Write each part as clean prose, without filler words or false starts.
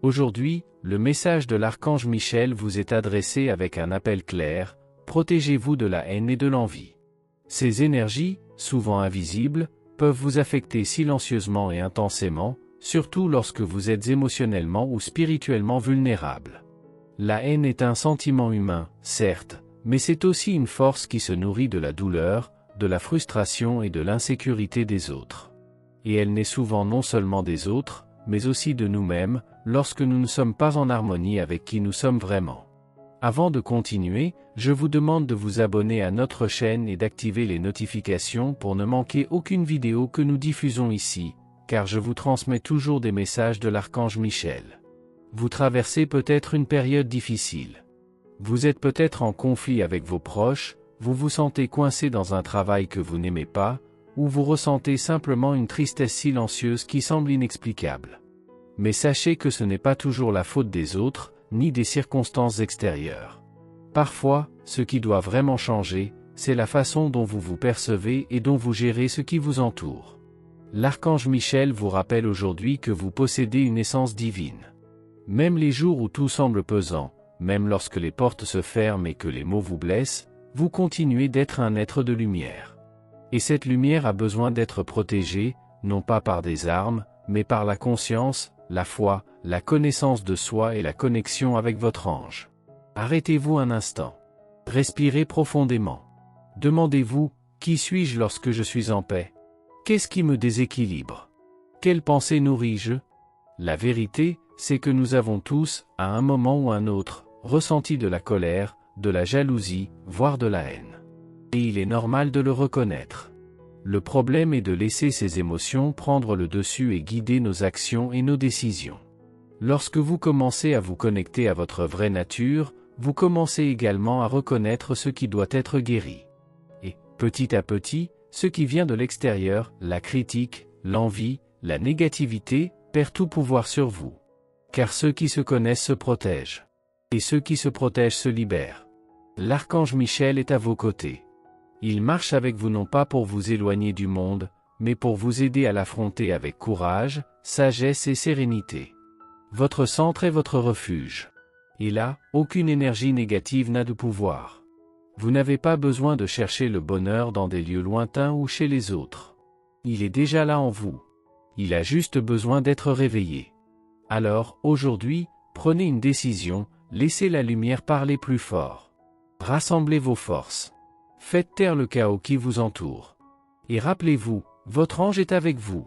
Aujourd'hui, le message de l'archange Michel vous est adressé avec un appel clair: protégez-vous de la haine et de l'envie. Ces énergies, souvent invisibles, peuvent vous affecter silencieusement et intensément, surtout lorsque vous êtes émotionnellement ou spirituellement vulnérable. La haine est un sentiment humain, certes, mais c'est aussi une force qui se nourrit de la douleur, de la frustration et de l'insécurité des autres. Et elle naît souvent non seulement des autres, mais aussi de nous-mêmes, lorsque nous ne sommes pas en harmonie avec qui nous sommes vraiment. Avant de continuer, je vous demande de vous abonner à notre chaîne et d'activer les notifications pour ne manquer aucune vidéo que nous diffusons ici, car je vous transmets toujours des messages de l'archange Michel. Vous traversez peut-être une période difficile. Vous êtes peut-être en conflit avec vos proches, vous vous sentez coincé dans un travail que vous n'aimez pas, ou vous ressentez simplement une tristesse silencieuse qui semble inexplicable. Mais sachez que ce n'est pas toujours la faute des autres, ni des circonstances extérieures. Parfois, ce qui doit vraiment changer, c'est la façon dont vous vous percevez et dont vous gérez ce qui vous entoure. L'archange Michel vous rappelle aujourd'hui que vous possédez une essence divine. Même les jours où tout semble pesant, même lorsque les portes se ferment et que les mots vous blessent, vous continuez d'être un être de lumière. Et cette lumière a besoin d'être protégée, non pas par des armes, mais par la conscience, la foi, la connaissance de soi et la connexion avec votre ange. Arrêtez-vous un instant. Respirez profondément. Demandez-vous: qui suis-je lorsque je suis en paix? Qu'est-ce qui me déséquilibre? Quelle pensée nourris-je? La vérité, c'est que nous avons tous, à un moment ou un autre, ressenti de la colère, de la jalousie, voire de la haine. Et il est normal de le reconnaître. Le problème est de laisser ces émotions prendre le dessus et guider nos actions et nos décisions. Lorsque vous commencez à vous connecter à votre vraie nature, vous commencez également à reconnaître ce qui doit être guéri. Et, petit à petit, ce qui vient de l'extérieur, la critique, l'envie, la négativité, perd tout pouvoir sur vous. Car ceux qui se connaissent se protègent. Et ceux qui se protègent se libèrent. L'archange Michel est à vos côtés. Il marche avec vous non pas pour vous éloigner du monde, mais pour vous aider à l'affronter avec courage, sagesse et sérénité. Votre centre est votre refuge. Et là, aucune énergie négative n'a de pouvoir. Vous n'avez pas besoin de chercher le bonheur dans des lieux lointains ou chez les autres. Il est déjà là en vous. Il a juste besoin d'être réveillé. Alors, aujourd'hui, prenez une décision, laissez la lumière parler plus fort. Rassemblez vos forces. Faites taire le chaos qui vous entoure. Et rappelez-vous, votre ange est avec vous.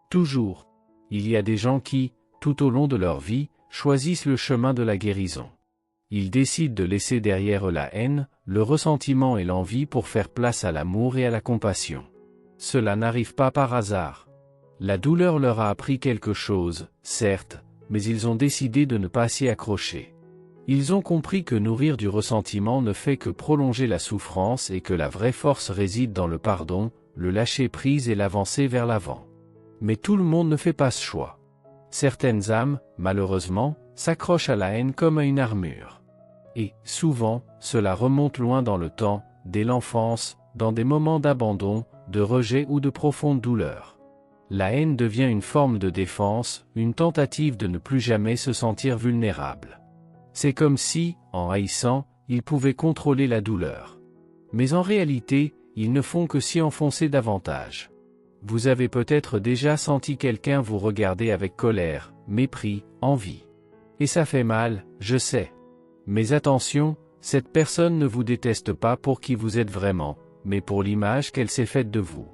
Toujours. Il y a des gens qui, tout au long de leur vie, choisissent le chemin de la guérison. Ils décident de laisser derrière eux la haine, le ressentiment et l'envie pour faire place à l'amour et à la compassion. Cela n'arrive pas par hasard. La douleur leur a appris quelque chose, certes, mais ils ont décidé de ne pas s'y accrocher. Ils ont compris que nourrir du ressentiment ne fait que prolonger la souffrance et que la vraie force réside dans le pardon, le lâcher-prise et l'avancée vers l'avant. Mais tout le monde ne fait pas ce choix. Certaines âmes, malheureusement, s'accrochent à la haine comme à une armure. Et, souvent, cela remonte loin dans le temps, dès l'enfance, dans des moments d'abandon, de rejet ou de profonde douleur. La haine devient une forme de défense, une tentative de ne plus jamais se sentir vulnérable. C'est comme si, en haïssant, ils pouvaient contrôler la douleur. Mais en réalité, ils ne font que s'y enfoncer davantage. Vous avez peut-être déjà senti quelqu'un vous regarder avec colère, mépris, envie. Et ça fait mal, je sais. Mais attention, cette personne ne vous déteste pas pour qui vous êtes vraiment, mais pour l'image qu'elle s'est faite de vous.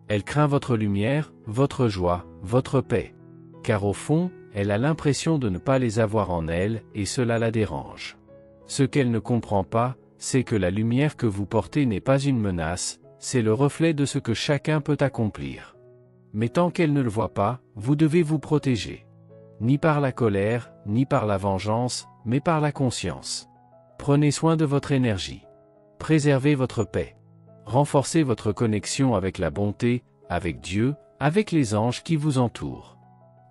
Elle craint votre lumière, votre joie, votre paix. Car au fond, elle a l'impression de ne pas les avoir en elle, et cela la dérange. Ce qu'elle ne comprend pas, c'est que la lumière que vous portez n'est pas une menace, c'est le reflet de ce que chacun peut accomplir. Mais tant qu'elle ne le voit pas, vous devez vous protéger. Ni par la colère, ni par la vengeance, mais par la conscience. Prenez soin de votre énergie. Préservez votre paix. Renforcez votre connexion avec la bonté, avec Dieu, avec les anges qui vous entourent.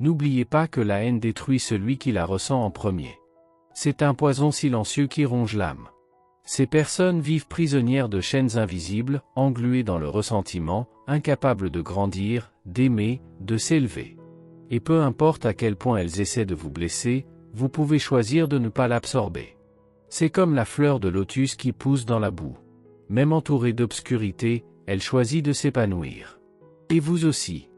N'oubliez pas que la haine détruit celui qui la ressent en premier. C'est un poison silencieux qui ronge l'âme. Ces personnes vivent prisonnières de chaînes invisibles, engluées dans le ressentiment, incapables de grandir, d'aimer, de s'élever. Et peu importe à quel point elles essaient de vous blesser, vous pouvez choisir de ne pas l'absorber. C'est comme la fleur de lotus qui pousse dans la boue. Même entourée d'obscurité, elle choisit de s'épanouir. Et vous aussi.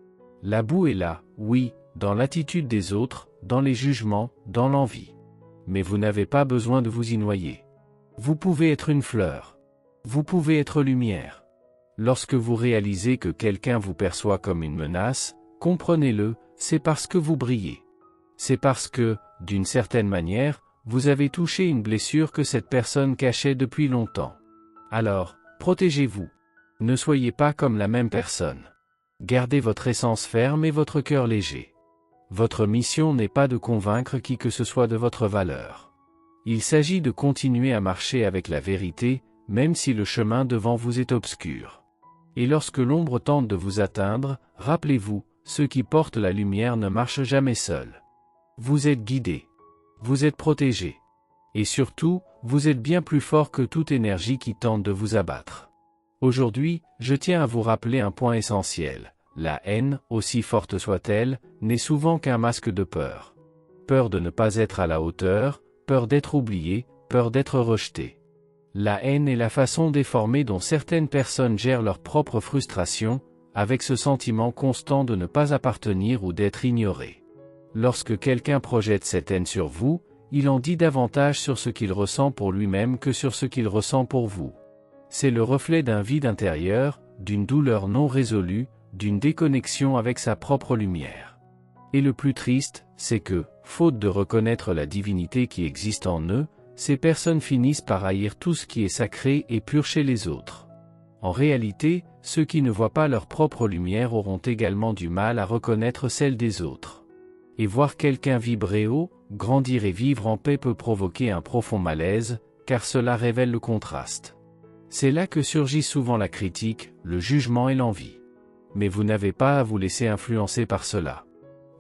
La boue est là, oui, dans l'attitude des autres, dans les jugements, dans l'envie. Mais vous n'avez pas besoin de vous y noyer. Vous pouvez être une fleur. Vous pouvez être lumière. Lorsque vous réalisez que quelqu'un vous perçoit comme une menace, comprenez-le, c'est parce que vous brillez. C'est parce que, d'une certaine manière, vous avez touché une blessure que cette personne cachait depuis longtemps. Alors, protégez-vous. Ne soyez pas comme la même personne. Gardez votre essence ferme et votre cœur léger. Votre mission n'est pas de convaincre qui que ce soit de votre valeur. Il s'agit de continuer à marcher avec la vérité, même si le chemin devant vous est obscur. Et lorsque l'ombre tente de vous atteindre, rappelez-vous, ceux qui portent la lumière ne marchent jamais seuls. Vous êtes guidés. Vous êtes protégés. Et surtout, vous êtes bien plus fort que toute énergie qui tente de vous abattre. Aujourd'hui, je tiens à vous rappeler un point essentiel. La haine, aussi forte soit-elle, n'est souvent qu'un masque de peur. Peur de ne pas être à la hauteur, peur d'être oublié, peur d'être rejeté. La haine est la façon déformée dont certaines personnes gèrent leur propre frustration, avec ce sentiment constant de ne pas appartenir ou d'être ignoré. Lorsque quelqu'un projette cette haine sur vous, il en dit davantage sur ce qu'il ressent pour lui-même que sur ce qu'il ressent pour vous. C'est le reflet d'un vide intérieur, d'une douleur non résolue, d'une déconnexion avec sa propre lumière. Et le plus triste, c'est que, faute de reconnaître la divinité qui existe en eux, ces personnes finissent par haïr tout ce qui est sacré et pur chez les autres. En réalité, ceux qui ne voient pas leur propre lumière auront également du mal à reconnaître celle des autres. Et voir quelqu'un vibrer haut, grandir et vivre en paix peut provoquer un profond malaise, car cela révèle le contraste. C'est là que surgit souvent la critique, le jugement et l'envie. Mais vous n'avez pas à vous laisser influencer par cela.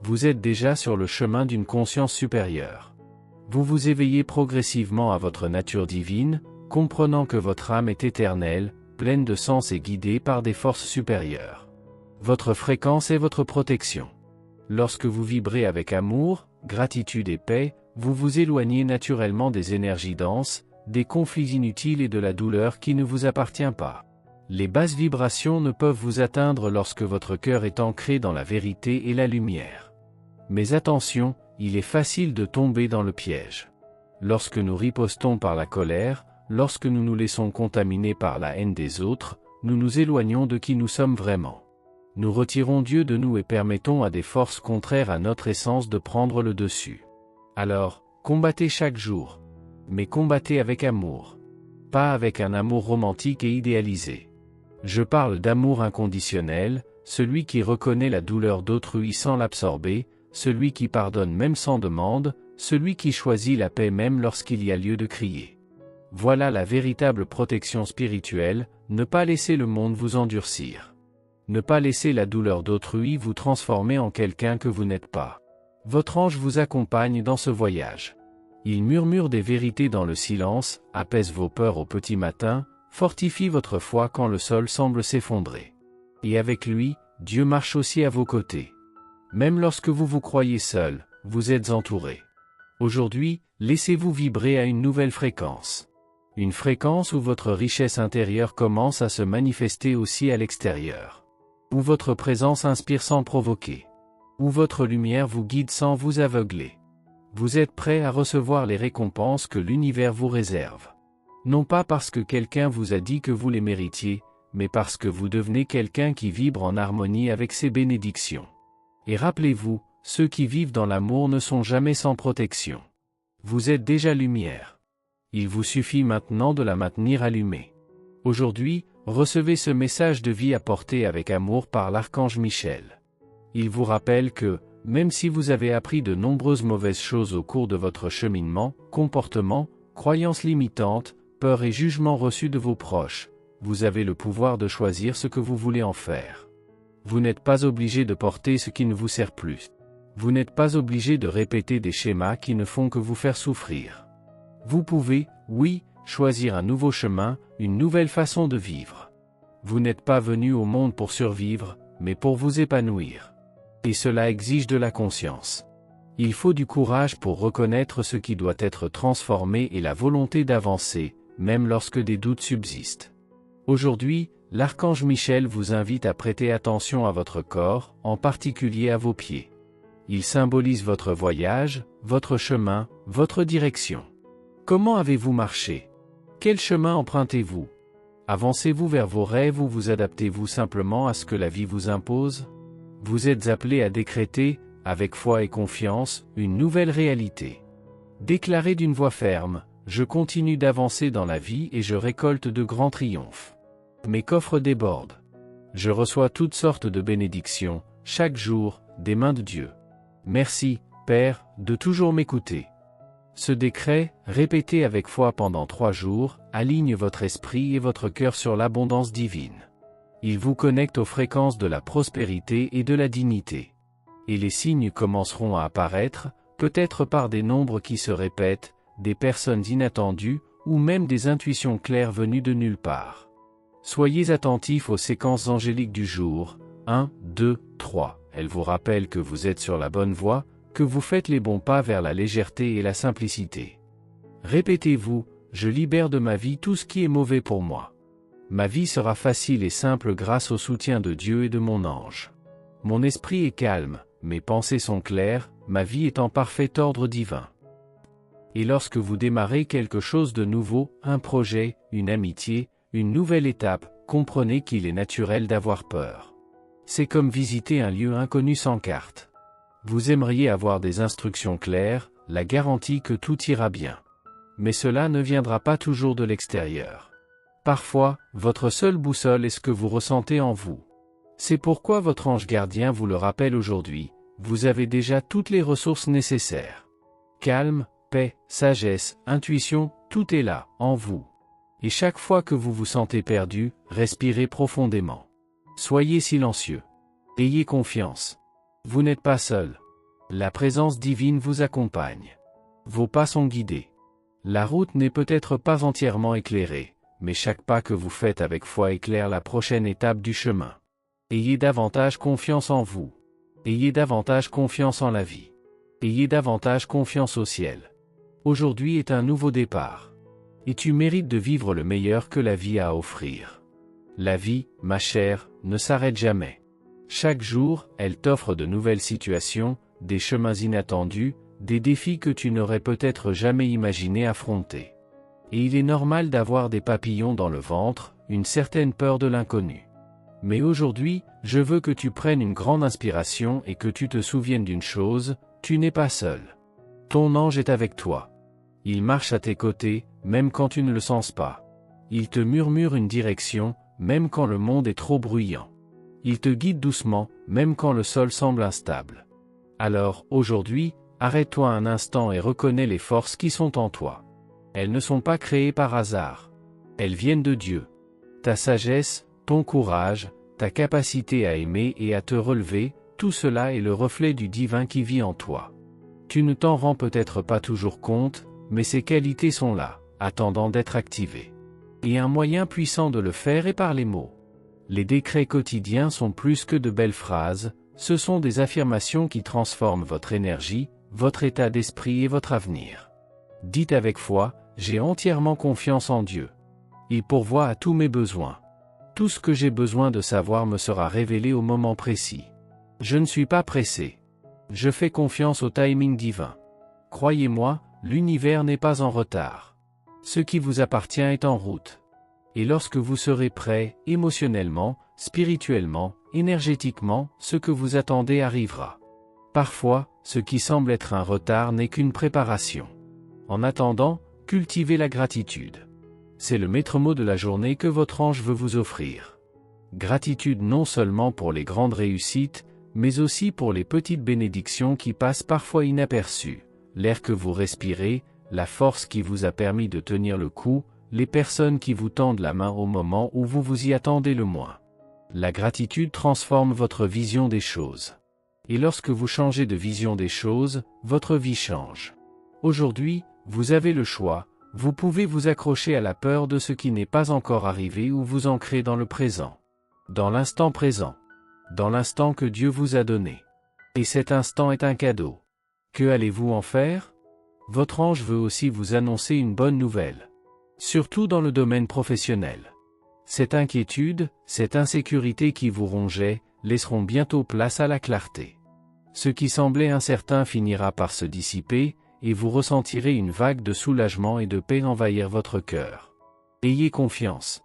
Vous êtes déjà sur le chemin d'une conscience supérieure. Vous vous éveillez progressivement à votre nature divine, comprenant que votre âme est éternelle, pleine de sens et guidée par des forces supérieures. Votre fréquence est votre protection. Lorsque vous vibrez avec amour, gratitude et paix, vous vous éloignez naturellement des énergies denses, des conflits inutiles et de la douleur qui ne vous appartient pas. Les basses vibrations ne peuvent vous atteindre lorsque votre cœur est ancré dans la vérité et la lumière. Mais attention, il est facile de tomber dans le piège. Lorsque nous ripostons par la colère, lorsque nous nous laissons contaminer par la haine des autres, nous nous éloignons de qui nous sommes vraiment. Nous retirons Dieu de nous et permettons à des forces contraires à notre essence de prendre le dessus. Alors, combattez chaque jour. Mais combattez avec amour. Pas avec un amour romantique et idéalisé. Je parle d'amour inconditionnel, celui qui reconnaît la douleur d'autrui sans l'absorber, celui qui pardonne même sans demande, celui qui choisit la paix même lorsqu'il y a lieu de crier. Voilà la véritable protection spirituelle, ne pas laisser le monde vous endurcir. Ne pas laisser la douleur d'autrui vous transformer en quelqu'un que vous n'êtes pas. Votre ange vous accompagne dans ce voyage. Il murmure des vérités dans le silence, apaise vos peurs au petit matin, fortifie votre foi quand le sol semble s'effondrer. Et avec lui, Dieu marche aussi à vos côtés. Même lorsque vous vous croyez seul, vous êtes entouré. Aujourd'hui, laissez-vous vibrer à une nouvelle fréquence. Une fréquence où votre richesse intérieure commence à se manifester aussi à l'extérieur. Où votre présence inspire sans provoquer. Où votre lumière vous guide sans vous aveugler. Vous êtes prêt à recevoir les récompenses que l'univers vous réserve. Non pas parce que quelqu'un vous a dit que vous les méritiez, mais parce que vous devenez quelqu'un qui vibre en harmonie avec ses bénédictions. Et rappelez-vous, ceux qui vivent dans l'amour ne sont jamais sans protection. Vous êtes déjà lumière. Il vous suffit maintenant de la maintenir allumée. Aujourd'hui, recevez ce message de vie apporté avec amour par l'archange Michel. Il vous rappelle que, même si vous avez appris de nombreuses mauvaises choses au cours de votre cheminement, comportements, croyances limitantes, peurs et jugements reçus de vos proches, vous avez le pouvoir de choisir ce que vous voulez en faire. Vous n'êtes pas obligé de porter ce qui ne vous sert plus. Vous n'êtes pas obligé de répéter des schémas qui ne font que vous faire souffrir. Vous pouvez, oui, choisir un nouveau chemin, une nouvelle façon de vivre. Vous n'êtes pas venu au monde pour survivre, mais pour vous épanouir. Et cela exige de la conscience. Il faut du courage pour reconnaître ce qui doit être transformé et la volonté d'avancer, même lorsque des doutes subsistent. Aujourd'hui, l'archange Michel vous invite à prêter attention à votre corps, en particulier à vos pieds. Il symbolise votre voyage, votre chemin, votre direction. Comment avez-vous marché? Quel chemin empruntez-vous? Avancez-vous vers vos rêves ou vous adaptez-vous simplement à ce que la vie vous impose? Vous êtes appelé à décréter, avec foi et confiance, une nouvelle réalité. Déclarez d'une voix ferme, je continue d'avancer dans la vie et je récolte de grands triomphes. Mes coffres débordent. Je reçois toutes sortes de bénédictions, chaque jour, des mains de Dieu. Merci, Père, de toujours m'écouter. Ce décret, répété avec foi pendant 3 jours, aligne votre esprit et votre cœur sur l'abondance divine. Il vous connecte aux fréquences de la prospérité et de la dignité. Et les signes commenceront à apparaître, peut-être par des nombres qui se répètent, des personnes inattendues, ou même des intuitions claires venues de nulle part. Soyez attentifs aux séquences angéliques du jour, 1, 2, 3. Elles vous rappellent que vous êtes sur la bonne voie, que vous faites les bons pas vers la légèreté et la simplicité. Répétez-vous, je libère de ma vie tout ce qui est mauvais pour moi. Ma vie sera facile et simple grâce au soutien de Dieu et de mon ange. Mon esprit est calme, mes pensées sont claires, ma vie est en parfait ordre divin. Et lorsque vous démarrez quelque chose de nouveau, un projet, une amitié, une nouvelle étape, comprenez qu'il est naturel d'avoir peur. C'est comme visiter un lieu inconnu sans carte. Vous aimeriez avoir des instructions claires, la garantie que tout ira bien. Mais cela ne viendra pas toujours de l'extérieur. Parfois, votre seule boussole est ce que vous ressentez en vous. C'est pourquoi votre ange gardien vous le rappelle aujourd'hui, vous avez déjà toutes les ressources nécessaires. Calme, paix, sagesse, intuition, tout est là, en vous. Et chaque fois que vous vous sentez perdu, respirez profondément. Soyez silencieux. Ayez confiance. Vous n'êtes pas seul. La présence divine vous accompagne. Vos pas sont guidés. La route n'est peut-être pas entièrement éclairée, mais chaque pas que vous faites avec foi éclaire la prochaine étape du chemin. Ayez davantage confiance en vous. Ayez davantage confiance en la vie. Ayez davantage confiance au ciel. Aujourd'hui est un nouveau départ. Et tu mérites de vivre le meilleur que la vie a à offrir. La vie, ma chère, ne s'arrête jamais. Chaque jour, elle t'offre de nouvelles situations, des chemins inattendus, des défis que tu n'aurais peut-être jamais imaginé affronter. Et il est normal d'avoir des papillons dans le ventre, une certaine peur de l'inconnu. Mais aujourd'hui, je veux que tu prennes une grande inspiration et que tu te souviennes d'une chose, tu n'es pas seul. Ton ange est avec toi. Il marche à tes côtés, même quand tu ne le sens pas. Il te murmure une direction, même quand le monde est trop bruyant. Il te guide doucement, même quand le sol semble instable. Alors, aujourd'hui, arrête-toi un instant et reconnais les forces qui sont en toi. Elles ne sont pas créées par hasard. Elles viennent de Dieu. Ta sagesse, ton courage, ta capacité à aimer et à te relever, tout cela est le reflet du divin qui vit en toi. Tu ne t'en rends peut-être pas toujours compte, mais ces qualités sont là, attendant d'être activées. Et un moyen puissant de le faire est par les mots. Les décrets quotidiens sont plus que de belles phrases, ce sont des affirmations qui transforment votre énergie, votre état d'esprit et votre avenir. Dites avec foi, j'ai entièrement confiance en Dieu. Il pourvoit à tous mes besoins. Tout ce que j'ai besoin de savoir me sera révélé au moment précis. Je ne suis pas pressé. Je fais confiance au timing divin. Croyez-moi, l'univers n'est pas en retard. Ce qui vous appartient est en route. Et lorsque vous serez prêt, émotionnellement, spirituellement, énergétiquement, ce que vous attendez arrivera. Parfois, ce qui semble être un retard n'est qu'une préparation. En attendant, cultivez la gratitude. C'est le maître mot de la journée que votre ange veut vous offrir. Gratitude non seulement pour les grandes réussites, mais aussi pour les petites bénédictions qui passent parfois inaperçues, l'air que vous respirez, la force qui vous a permis de tenir le coup, les personnes qui vous tendent la main au moment où vous vous y attendez le moins. La gratitude transforme votre vision des choses. Et lorsque vous changez de vision des choses, votre vie change. Aujourd'hui, vous avez le choix, vous pouvez vous accrocher à la peur de ce qui n'est pas encore arrivé ou vous ancrer dans le présent. Dans l'instant présent. Dans l'instant que Dieu vous a donné. Et cet instant est un cadeau. Que allez-vous en faire? Votre ange veut aussi vous annoncer une bonne nouvelle. Surtout dans le domaine professionnel. Cette inquiétude, cette insécurité qui vous rongeait, laisseront bientôt place à la clarté. Ce qui semblait incertain finira par se dissiper, et vous ressentirez une vague de soulagement et de paix envahir votre cœur. Ayez confiance.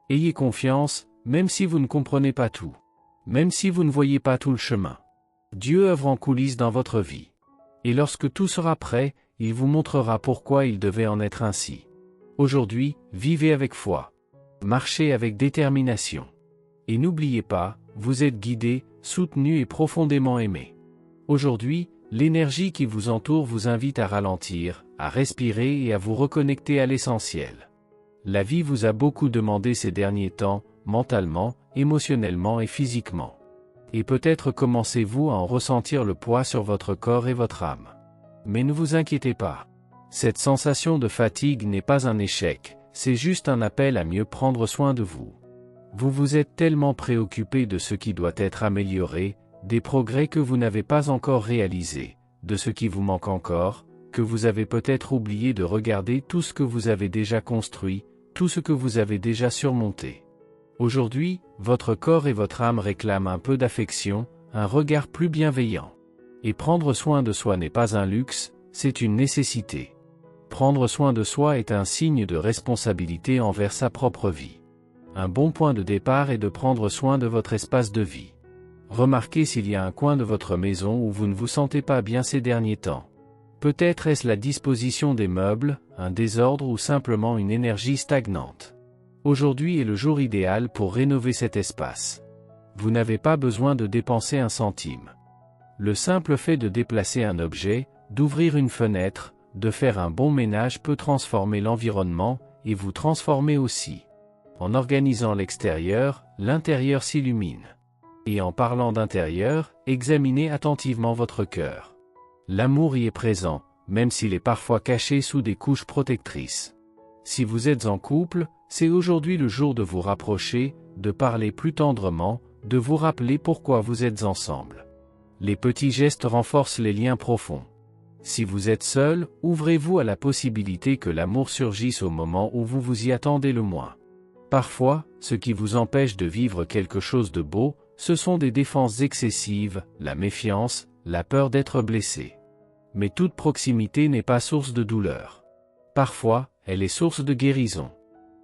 Ayez confiance, même si vous ne comprenez pas tout. Même si vous ne voyez pas tout le chemin. Dieu œuvre en coulisses dans votre vie. Et lorsque tout sera prêt, il vous montrera pourquoi il devait en être ainsi. Aujourd'hui, vivez avec foi. Marchez avec détermination. Et n'oubliez pas, vous êtes guidé, soutenu et profondément aimé. Aujourd'hui, l'énergie qui vous entoure vous invite à ralentir, à respirer et à vous reconnecter à l'essentiel. La vie vous a beaucoup demandé ces derniers temps, mentalement, émotionnellement et physiquement. Et peut-être commencez-vous à en ressentir le poids sur votre corps et votre âme. Mais ne vous inquiétez pas. Cette sensation de fatigue n'est pas un échec, c'est juste un appel à mieux prendre soin de vous. Vous vous êtes tellement préoccupé de ce qui doit être amélioré, des progrès que vous n'avez pas encore réalisés, de ce qui vous manque encore, que vous avez peut-être oublié de regarder tout ce que vous avez déjà construit, tout ce que vous avez déjà surmonté. Aujourd'hui, votre corps et votre âme réclament un peu d'affection, un regard plus bienveillant. Et prendre soin de soi n'est pas un luxe, c'est une nécessité. Prendre soin de soi est un signe de responsabilité envers sa propre vie. Un bon point de départ est de prendre soin de votre espace de vie. Remarquez s'il y a un coin de votre maison où vous ne vous sentez pas bien ces derniers temps. Peut-être est-ce la disposition des meubles, un désordre ou simplement une énergie stagnante. Aujourd'hui est le jour idéal pour rénover cet espace. Vous n'avez pas besoin de dépenser un centime. Le simple fait de déplacer un objet, d'ouvrir une fenêtre, de faire un bon ménage peut transformer l'environnement, et vous transformer aussi. En organisant l'extérieur, l'intérieur s'illumine. Et en parlant d'intérieur, examinez attentivement votre cœur. L'amour y est présent, même s'il est parfois caché sous des couches protectrices. Si vous êtes en couple, c'est aujourd'hui le jour de vous rapprocher, de parler plus tendrement, de vous rappeler pourquoi vous êtes ensemble. Les petits gestes renforcent les liens profonds. Si vous êtes seul, ouvrez-vous à la possibilité que l'amour surgisse au moment où vous vous y attendez le moins. Parfois, ce qui vous empêche de vivre quelque chose de beau, ce sont des défenses excessives, la méfiance, la peur d'être blessé. Mais toute proximité n'est pas source de douleur. Parfois, elle est source de guérison.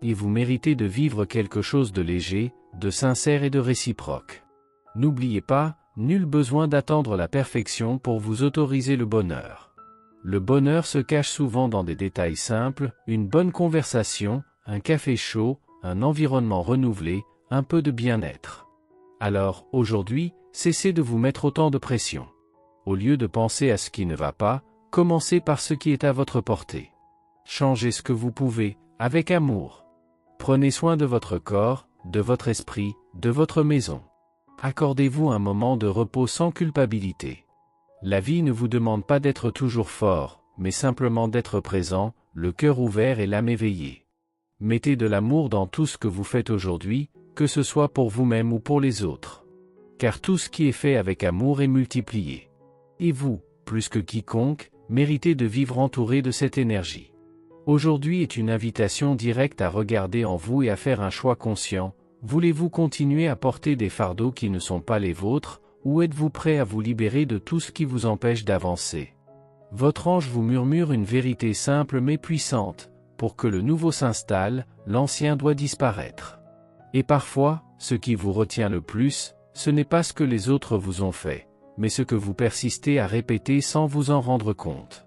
Et vous méritez de vivre quelque chose de léger, de sincère et de réciproque. N'oubliez pas, nul besoin d'attendre la perfection pour vous autoriser le bonheur. Le bonheur se cache souvent dans des détails simples, une bonne conversation, un café chaud, un environnement renouvelé, un peu de bien-être. Alors, aujourd'hui, cessez de vous mettre autant de pression. Au lieu de penser à ce qui ne va pas, commencez par ce qui est à votre portée. Changez ce que vous pouvez, avec amour. Prenez soin de votre corps, de votre esprit, de votre maison. Accordez-vous un moment de repos sans culpabilité. La vie ne vous demande pas d'être toujours fort, mais simplement d'être présent, le cœur ouvert et l'âme éveillée. Mettez de l'amour dans tout ce que vous faites aujourd'hui, que ce soit pour vous-même ou pour les autres. Car tout ce qui est fait avec amour est multiplié. Et vous, plus que quiconque, méritez de vivre entouré de cette énergie. Aujourd'hui est une invitation directe à regarder en vous et à faire un choix conscient. Voulez-vous continuer à porter des fardeaux qui ne sont pas les vôtres, ou êtes-vous prêt à vous libérer de tout ce qui vous empêche d'avancer? Votre ange vous murmure une vérité simple mais puissante. Pour que le nouveau s'installe, l'ancien doit disparaître. Et parfois, ce qui vous retient le plus, ce n'est pas ce que les autres vous ont fait, mais ce que vous persistez à répéter sans vous en rendre compte.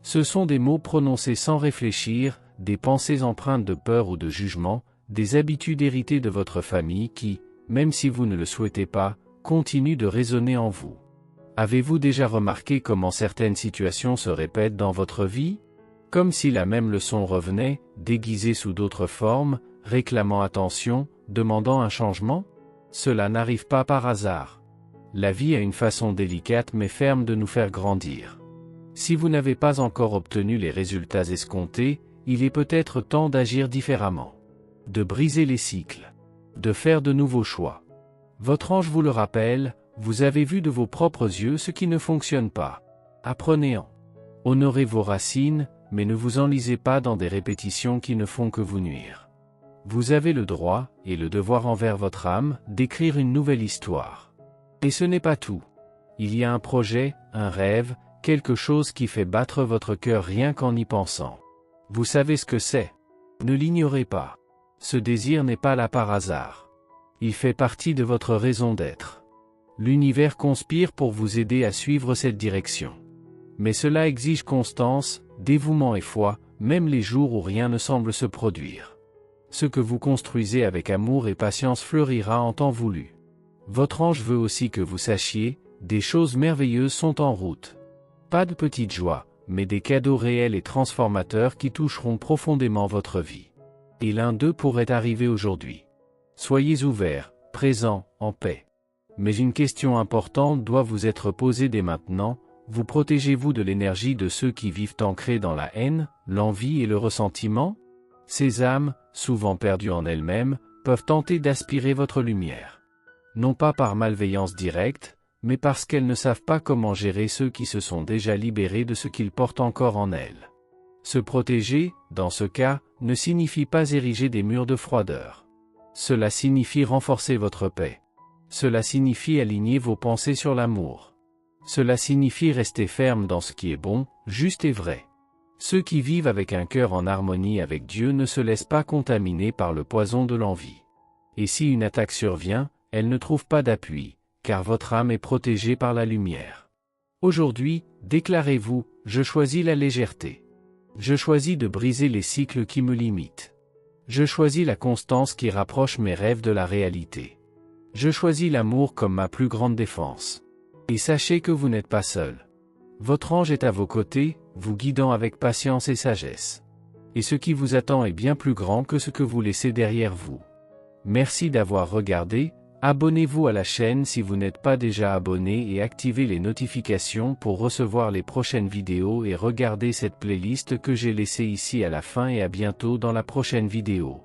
Ce sont des mots prononcés sans réfléchir, des pensées empreintes de peur ou de jugement, des habitudes héritées de votre famille qui, même si vous ne le souhaitez pas, continuent de résonner en vous. Avez-vous déjà remarqué comment certaines situations se répètent dans votre vie? Comme si la même leçon revenait, déguisée sous d'autres formes, réclamant attention, demandant un changement? Cela n'arrive pas par hasard. La vie a une façon délicate mais ferme de nous faire grandir. Si vous n'avez pas encore obtenu les résultats escomptés, il est peut-être temps d'agir différemment. De briser les cycles. De faire de nouveaux choix. Votre ange vous le rappelle, Vous avez vu de vos propres yeux ce qui ne fonctionne pas. Apprenez-en. Honorez vos racines, mais ne vous enlisez pas dans des répétitions qui ne font que vous nuire. Vous avez le droit, et le devoir envers votre âme, d'écrire une nouvelle histoire. Et ce n'est pas tout. Il y a un projet, un rêve, quelque chose qui fait battre votre cœur rien qu'en y pensant. Vous savez ce que c'est. Ne l'ignorez pas. Ce désir n'est pas là par hasard. Il fait partie de votre raison d'être. L'univers conspire pour vous aider à suivre cette direction. Mais cela exige constance, dévouement et foi, même les jours où rien ne semble se produire. Ce que vous construisez avec amour et patience fleurira en temps voulu. Votre ange veut aussi que vous sachiez, des choses merveilleuses sont en route. Pas de petites joies, mais des cadeaux réels et transformateurs qui toucheront profondément votre vie. Et l'un d'eux pourrait arriver aujourd'hui. Soyez ouverts, présents, en paix. Mais une question importante doit vous être posée dès maintenant, vous protégez-vous de l'énergie de ceux qui vivent ancrés dans la haine, l'envie et le ressentiment? Ces âmes, souvent perdues en elles-mêmes, peuvent tenter d'aspirer votre lumière. Non pas par malveillance directe, mais parce qu'elles ne savent pas comment gérer ceux qui se sont déjà libérés de ce qu'ils portent encore en elles. Se protéger, dans ce cas, ne signifie pas ériger des murs de froideur. Cela signifie renforcer votre paix. Cela signifie aligner vos pensées sur l'amour. Cela signifie rester ferme dans ce qui est bon, juste et vrai. Ceux qui vivent avec un cœur en harmonie avec Dieu ne se laissent pas contaminer par le poison de l'envie. Et si une attaque survient, elle ne trouve pas d'appui, car votre âme est protégée par la lumière. Aujourd'hui, déclarez-vous, je choisis la légèreté. Je choisis de briser les cycles qui me limitent. Je choisis la constance qui rapproche mes rêves de la réalité. Je choisis l'amour comme ma plus grande défense. Et sachez que vous n'êtes pas seul. Votre ange est à vos côtés, vous guidant avec patience et sagesse. Et ce qui vous attend est bien plus grand que ce que vous laissez derrière vous. Merci d'avoir regardé, abonnez-vous à la chaîne si vous n'êtes pas déjà abonné et activez les notifications pour recevoir les prochaines vidéos et regardez cette playlist que j'ai laissée ici à la fin et à bientôt dans la prochaine vidéo.